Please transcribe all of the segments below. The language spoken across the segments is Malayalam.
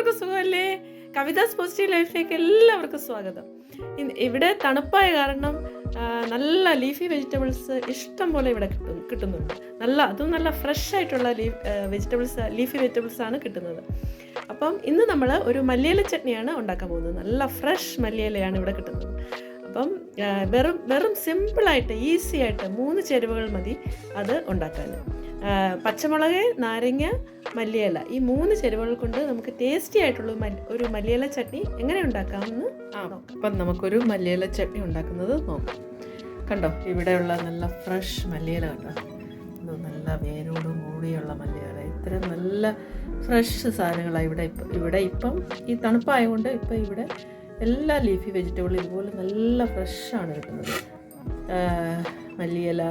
എല്ലാവർക്കും സുഖമല്ലേ? കവിതാസ് പോസിറ്റീവ് ലൈഫിലേക്ക് എല്ലാവർക്കും സ്വാഗതം. ഇവിടെ തണുപ്പായ കാരണം നല്ല ലീഫി വെജിറ്റബിൾസ് ഇഷ്ടം പോലെ ഇവിടെ കിട്ടുന്നുണ്ട്. അതും നല്ല ഫ്രഷ് ആയിട്ടുള്ള ലീഫി വെജിറ്റബിൾസ് ആണ് കിട്ടുന്നത്. അപ്പം ഇന്ന് നമ്മൾ ഒരു മല്ലിയില ചട്നിയാണ് ഉണ്ടാക്കാൻ പോകുന്നത്. നല്ല ഫ്രഷ് മല്ലിയിലയാണ് ഇവിടെ കിട്ടുന്നത്. അപ്പം വെറും സിമ്പിളായിട്ട് ഈസി ആയിട്ട് 3 ചേരുവകൾ മതി അത് ഉണ്ടാക്കാൻ. പച്ചമുളക്, നാരങ്ങ, മല്ലിയില, ഈ 3 ചേരുവകൾ കൊണ്ട് നമുക്ക് ടേസ്റ്റി ആയിട്ടുള്ള ഒരു മല്ലിയില ചട്നി എങ്ങനെ ഉണ്ടാക്കാമെന്ന് നോക്കാം. അപ്പം നമുക്കൊരു മല്ലിയില ചട്നി ഉണ്ടാക്കുന്നത് നോക്കാം. കണ്ടോ, ഇവിടെയുള്ള നല്ല ഫ്രഷ് മല്ലിയില കണ്ടോ, ഇത് നല്ല വേരോടും കൂടിയുള്ള മല്ലിയില. ഇത്ര നല്ല ഫ്രഷ് സാധനങ്ങളാണ് ഇവിടെ ഇപ്പം ഈ തണുപ്പായതുകൊണ്ട് ഇപ്പം ഇവിടെ എല്ലാ ലീഫി വെജിറ്റബിളും ഇതുപോലെ നല്ല ഫ്രഷാണ് കിട്ടുന്നത്. മല്ലിയില,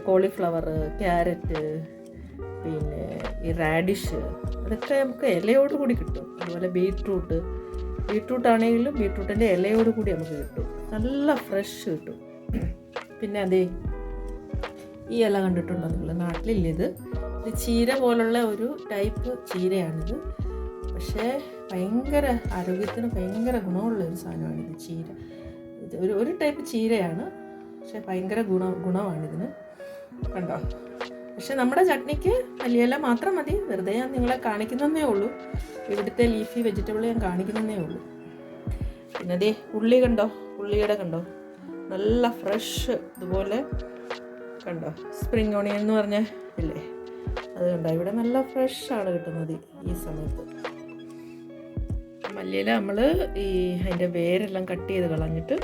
കോളിഫ്ലവർ, ക്യാരറ്റ്, പിന്നെ ഈ റാഡിഷ്, അതൊക്കെ നമുക്ക് ഇലയോട് കൂടി കിട്ടും. അതുപോലെ ബീട്രൂട്ട് ആണെങ്കിലും ബീട്രൂട്ടിൻ്റെ ഇലയോട് കൂടി നമുക്ക് കിട്ടും. നല്ല ഫ്രഷ് കിട്ടും. പിന്നെ അതേ ഈ ഇല കണ്ടിട്ടുണ്ടോ നിങ്ങൾ? നാട്ടിലില്ല. ഇത് ചീര പോലുള്ള ഒരു ടൈപ്പ് ചീരയാണിത്. പക്ഷേ ഭയങ്കര ആരോഗ്യത്തിന് ഭയങ്കര ഗുണമുള്ള ഒരു സാധനമാണിത്. ചീര ഇത് ഒരു ടൈപ്പ് ചീരയാണ്, പക്ഷേ ഭയങ്കര ഗുണമാണിതിന്. കണ്ടോ? പക്ഷെ നമ്മുടെ ചട്നിക്ക് മല്ലിയില മാത്രം മതി. വെറുതെ ഞാൻ നിങ്ങളെ കാണിക്കുന്നതേ ഉള്ളൂ. ഇവിടുത്തെ ലീഫി വെജിറ്റബിൾ ഞാൻ കാണിക്കുന്നതേ ഉള്ളൂ. പിന്നെ അതേ ഉള്ളി കണ്ടോ, ഉള്ളിയുടെ കണ്ടോ, നല്ല ഫ്രഷ് ഇതുപോലെ കണ്ടോ. സ്പ്രിംഗ് ഓണിയൻ എന്ന് പറഞ്ഞ ഇല്ലേ, അത് കണ്ടോ. ഇവിടെ നല്ല ഫ്രഷാണ് കിട്ടുന്നത് ഈ സമയത്ത്. മല്ലിയില നമ്മൾ അതിൻ്റെ വേരെല്ലാം കട്ട് ചെയ്ത് കളഞ്ഞിട്ട്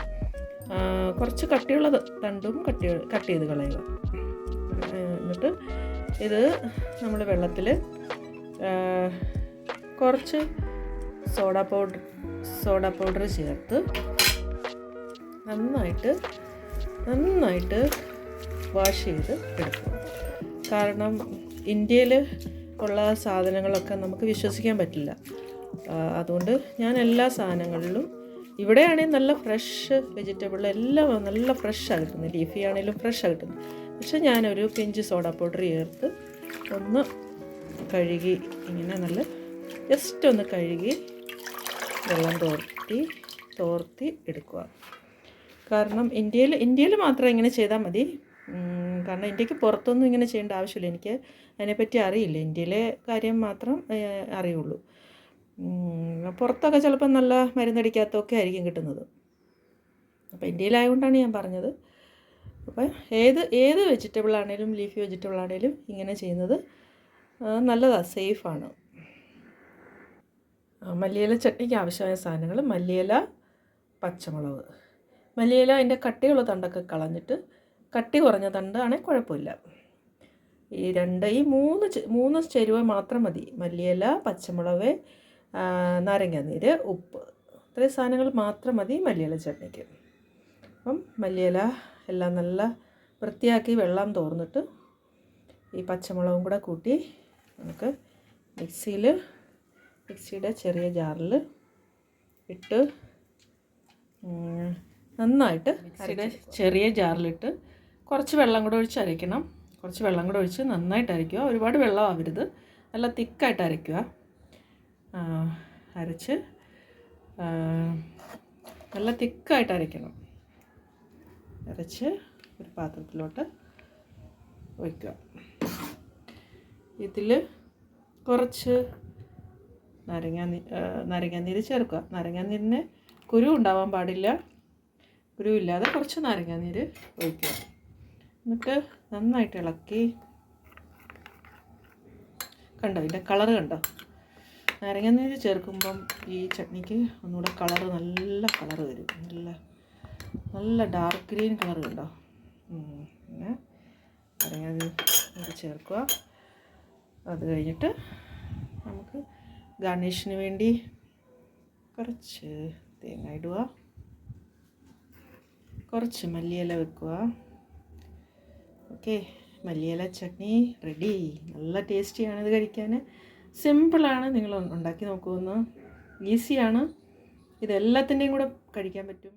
കുറച്ച് കട്ടിയുള്ള തണ്ടും കട്ട് ചെയ്ത് കളയുക. എന്നിട്ട് ഇത് നമ്മൾ വെള്ളത്തിൽ കുറച്ച് സോഡ പൗഡർ ചേർത്ത് നന്നായിട്ട് വാഷ് ചെയ്ത് എടുക്കുക. കാരണം ഇന്ത്യയിൽ ഉള്ള സാധനങ്ങളൊക്കെ നമുക്ക് വിശ്വസിക്കാൻ പറ്റില്ല. അതുകൊണ്ട് ഞാൻ എല്ലാ സാധനങ്ങളിലും, ഇവിടെയാണെങ്കിൽ നല്ല ഫ്രഷ് വെജിറ്റബിൾ എല്ലാം നല്ല ഫ്രഷാണ് കിട്ടുന്നത്. ലീഫി ആണെങ്കിലും ഫ്രഷാണ് കിട്ടുന്നത്. പക്ഷെ ഞാനൊരു പിഞ്ച് സോഡ പൗഡർ ചേർത്ത് ഒന്ന് കഴുകി, ഇങ്ങനെ നല്ല ജസ്റ്റ് ഒന്ന് കഴുകി വെള്ളം തോർത്തി എടുക്കുക. കാരണം ഇന്ത്യയിൽ മാത്രം ഇങ്ങനെ ചെയ്താൽ മതി. കാരണം ഇന്ത്യക്ക് പുറത്തൊന്നും ഇങ്ങനെ ചെയ്യേണ്ട ആവശ്യമില്ല. എനിക്ക് അതിനെപ്പറ്റി അറിയില്ല. ഇന്ത്യയിലെ കാര്യം മാത്രം അറിയുള്ളൂ. പുറത്തൊക്കെ ചിലപ്പോൾ നല്ല മരുന്നടിക്കാത്തൊക്കെ ആയിരിക്കും കിട്ടുന്നത്. അപ്പോൾ ഇന്ത്യയിലായതുകൊണ്ടാണ് ഞാൻ പറഞ്ഞത്. അപ്പോൾ ഏത് വെജിറ്റബിൾ ആണെങ്കിലും ലീഫി വെജിറ്റബിൾ ആണെങ്കിലും ഇങ്ങനെ ചെയ്യുന്നത് നല്ലതാണ്, സേഫാണ്. മല്ലിയില ചട്നിക്ക് ആവശ്യമായ സാധനങ്ങൾ: മല്ലിയില, പച്ചമുളക്. മല്ലിയില അതിൻ്റെ കട്ടിയുള്ള തണ്ടൊക്കെ കളഞ്ഞിട്ട്, കട്ടി കുറഞ്ഞ തണ്ടാണെങ്കിൽ കുഴപ്പമില്ല. ഈ മൂന്ന് ചേരുവ മാത്രം മതി. മല്ലിയില, പച്ചമുളക്, നാരങ്ങാനീര്, ഉപ്പ്. ഇത്രയും സാധനങ്ങൾ മാത്രം മതി മല്ലിയില ചട്നിക്ക്. അപ്പം മല്ലിയില എല്ലാം നല്ല വൃത്തിയാക്കി വെള്ളം തോർന്നിട്ട് ഈ പച്ചമുളകും കൂടെ കൂട്ടി നമുക്ക് മിക്സിയുടെ ചെറിയ ജാറിൽ ഇട്ട് നന്നായിട്ട് ചെറിയ ജാറിലിട്ട് കുറച്ച് വെള്ളം കൂടെ ഒഴിച്ച് അരയ്ക്കണം. കുറച്ച് വെള്ളം കൂടെ ഒഴിച്ച് നന്നായിട്ട് അരയ്ക്കുക. ഒരുപാട് വെള്ളം ആവരുത്, നല്ല തിക്കായിട്ട് അരയ്ക്കുക. അരച്ച് നല്ല തിക്കായിട്ട് അരയ്ക്കണം. അരച്ച് ഒരു പാത്രത്തിലോട്ട് ഒഴിക്കുക. ഇതിൽ കുറച്ച് നാരങ്ങാനീര് ചേർക്കുക. നാരങ്ങാനീരിന് കുരു ഉണ്ടാവാൻ പാടില്ല. കുരുവില്ലാതെ കുറച്ച് നാരങ്ങാനീര് ഒഴിക്കുക. എന്നിട്ട് നന്നായിട്ട് ഇളക്കി. കണ്ടോ, ഇതിൻ്റെ കളറ് കണ്ടോ? നാരങ്ങാനീര് ചേർക്കുമ്പം ഈ ചട്നിക്ക് ഒന്നുകൂടെ നല്ല കളറ് വരും. നല്ല ഡാർക്ക് ഗ്രീൻ കളർ കണ്ടോ. പിന്നെ നാരങ്ങാനീര് ചേർക്കുക. അത് കഴിഞ്ഞിട്ട് നമുക്ക് ഗാർണിഷിന് വേണ്ടി കുറച്ച് തേങ്ങ ഇടുക, കുറച്ച് മല്ലിയില വെക്കുക. ഓക്കെ, മല്ലിയില ചട്നി റെഡി. നല്ല ടേസ്റ്റിയാണ് ഇത് കഴിക്കാൻ. സിമ്പിളാണ്, നിങ്ങൾ ഉണ്ടാക്കി നോക്കുമെന്ന്. ഈസിയാണ്. ഇതെല്ലാത്തിൻ്റെയും കൂടെ കഴിക്കാൻ പറ്റും.